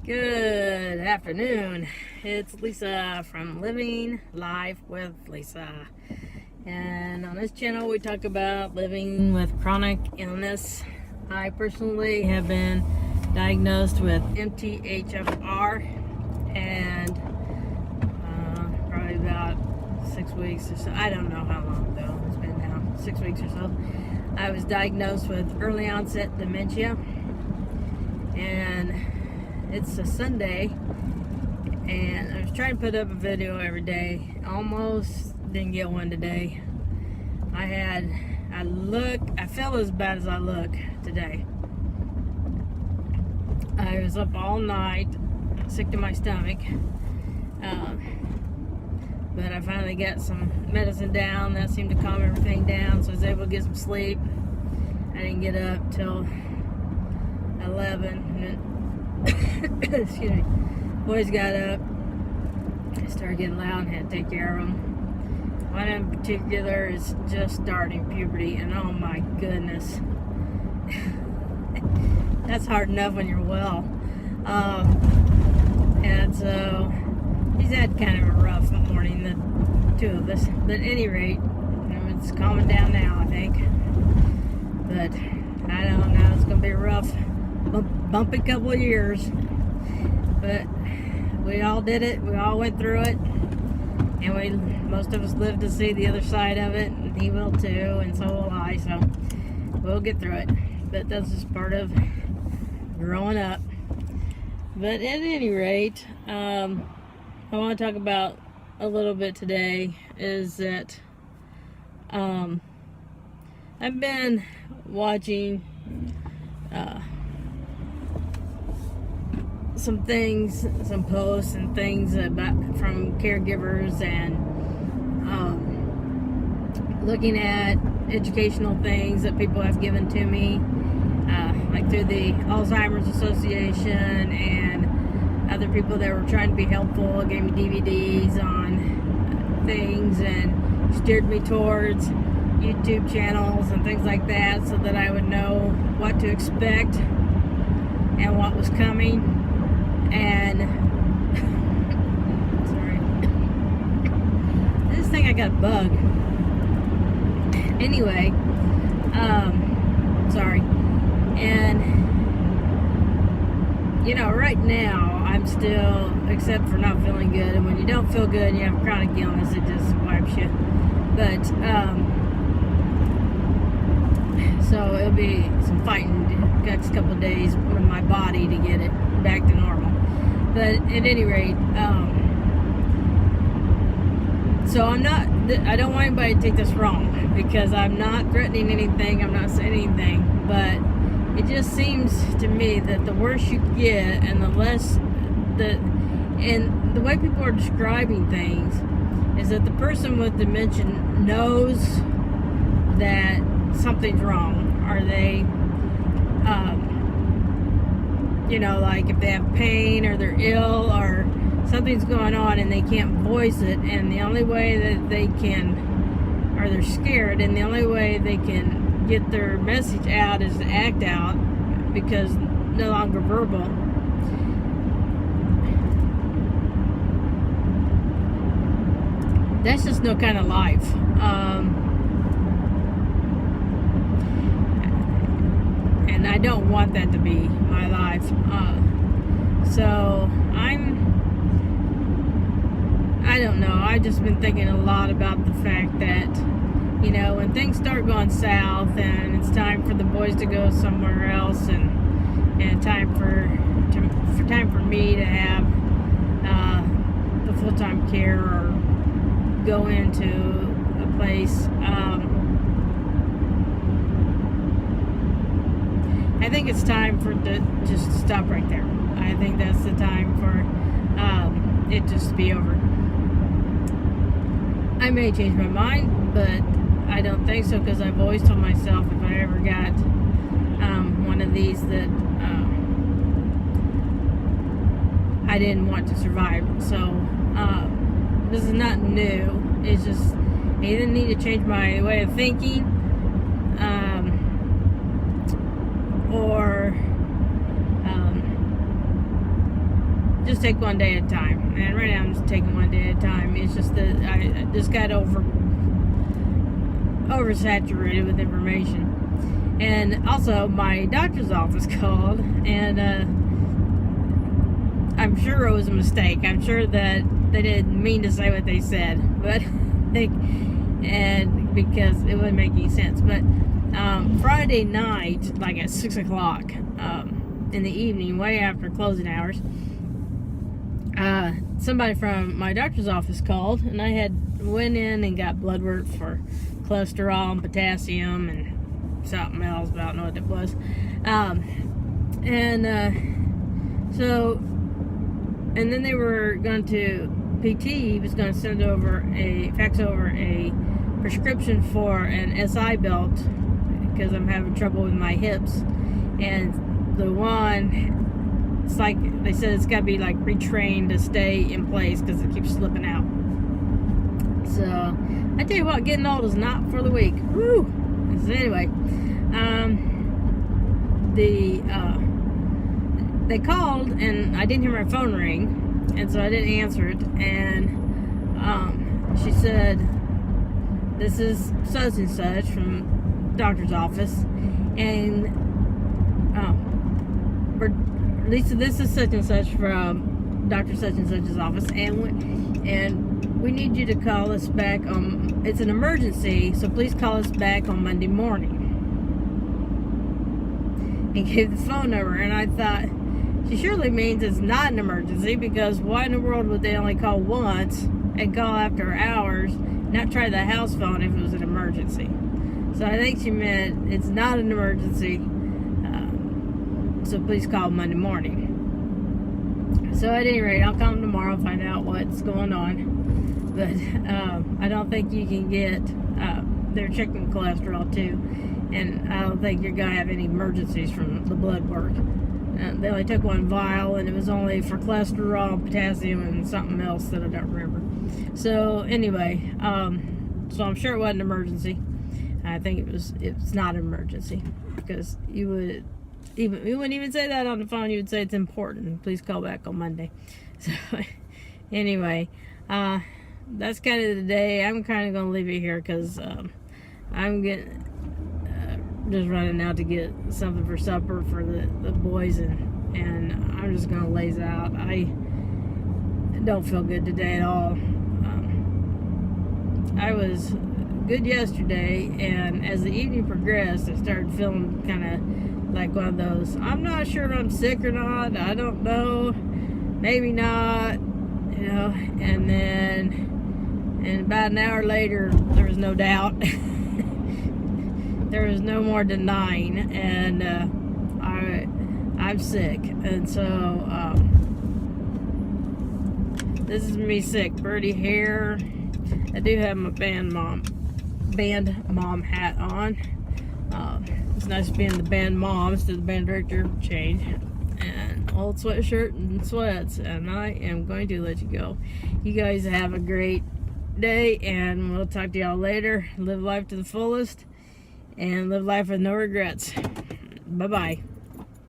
Good afternoon. It's Lisa from Living Life with Lisa. And on this channel, we talk about living with chronic illness. I personally have been diagnosed with MTHFR and probably about 6 weeks or so. I don't know how long ago. It's been now 6 weeks or so. I was diagnosed with early onset dementia, and it's a Sunday, and I was trying to put up a video every day. Almost didn't get one today. I feel as bad as I look today. I was up all night, sick to my stomach, but I finally got some medicine down. That seemed to calm everything down, so I was able to get some sleep. I didn't get up till 11. Excuse me. Boys got up. I started getting loud and had to take care of them. One in particular is just starting puberty, and oh my goodness. That's hard enough when you're well. And so he's had kind of a rough morning, the two of us. But at any rate, it's calming down now, I think. But I don't know, it's going to be a rough, bumpy couple of years. But we all did it. We all went through it. And most of us lived to see the other side of it. And he will too, and so will I. So we'll get through it. But that's just part of growing up. But at any rate, I want to talk about a little bit today is that I've been watching some things, some posts and things from caregivers, and looking at educational things that people have given to me, like through the Alzheimer's Association and other people that were trying to be helpful, gave me DVDs on things and steered me towards YouTube channels and things like that so that I would know what to expect and what was coming. And sorry, this thing, I got a bug. Anyway, sorry. And right now I'm still, except for not feeling good, and when you don't feel good and you have chronic illness, it just wipes you. But so it'll be some fighting the next couple of days with my body to get it back to normal. But at any rate, so I don't want anybody to take this wrong, because I'm not threatening anything, I'm not saying anything, but it just seems to me that the worse you get and the less and the way people are describing things is that the person with dementia knows that something's wrong. Are they like if they have pain or they're ill or something's going on and they can't voice it, and the only way that they can, or they're scared, and the only way they can get their message out is to act out, because no longer verbal. That's just no kind of life. And I don't want that to be my life. So I don't know. I've just been thinking a lot about the fact that, when things start going south and it's time for the boys to go somewhere else, and time for me to have the full-time care or go into a place, I think it's time for just to stop right there. I think that's the time for it just to be over. I may change my mind, but I don't think so, because I've always told myself if I ever got one of these that I didn't want to survive. So this is not new. It's just I either need to change my way of thinking, or just take one day at a time. And right now I'm just taking one day at a time. It's just that I just got oversaturated with information. And also, my doctor's office called, and I'm sure it was a mistake. I'm sure that they didn't mean to say what they said, but and because it wouldn't make any sense. But Friday night, like at 6 o'clock in the evening, way after closing hours, somebody from my doctor's office called, and I had went in and got blood work for cholesterol and potassium and something else, but I don't know what it was. And then they were going to, PT was going to fax over a prescription for an SI belt because I'm having trouble with my hips. And the one, it's like, they said it's got to be like retrained to stay in place because it keeps slipping out. So, I tell you what, getting old is not for the weak. Woo! So anyway, they called and I didn't hear my phone ring, and so I didn't answer it. And she said, "This is such and such from doctor's office," and Lisa, this is such and such from Dr. Such and Such's office, and we need you to call us back. It's an emergency, so please call us back on Monday morning. And gave the phone number, and I thought, she surely means it's not an emergency, because why in the world would they only call once and call after hours, not try the house phone if it was an emergency? So I think she meant it's not an emergency, so please call Monday morning. So at any rate, I'll call them tomorrow, find out what's going on. But I don't think you can get, they're checking cholesterol too, and I don't think you're going to have any emergencies from the blood work. They only took one vial, and it was only for cholesterol, potassium, and something else that I don't remember. So anyway, so I'm sure it wasn't an emergency. I think it's not an emergency, because you wouldn't even say that on the phone. You would say it's important. Please call back on Monday. So anyway, that's kind of the day. I'm kind of going to leave it here because I'm getting just running out to get something for supper for the boys, and I'm just going to laze out. I don't feel good today at all. I was good yesterday, and as the evening progressed, I started feeling kind of like one of those, I'm not sure if I'm sick or not, I don't know, maybe not, and then about an hour later, there was no doubt. There was no more denying, and I'm sick, and so this is me sick. Birdie hair. I do have my band mom hat on. It's nice being the band mom instead of the band director change. And old sweatshirt and sweats, and I am going to let you go. You guys have a great day, and we'll talk to y'all later. Live life to the fullest, and live life with no regrets. Bye-bye.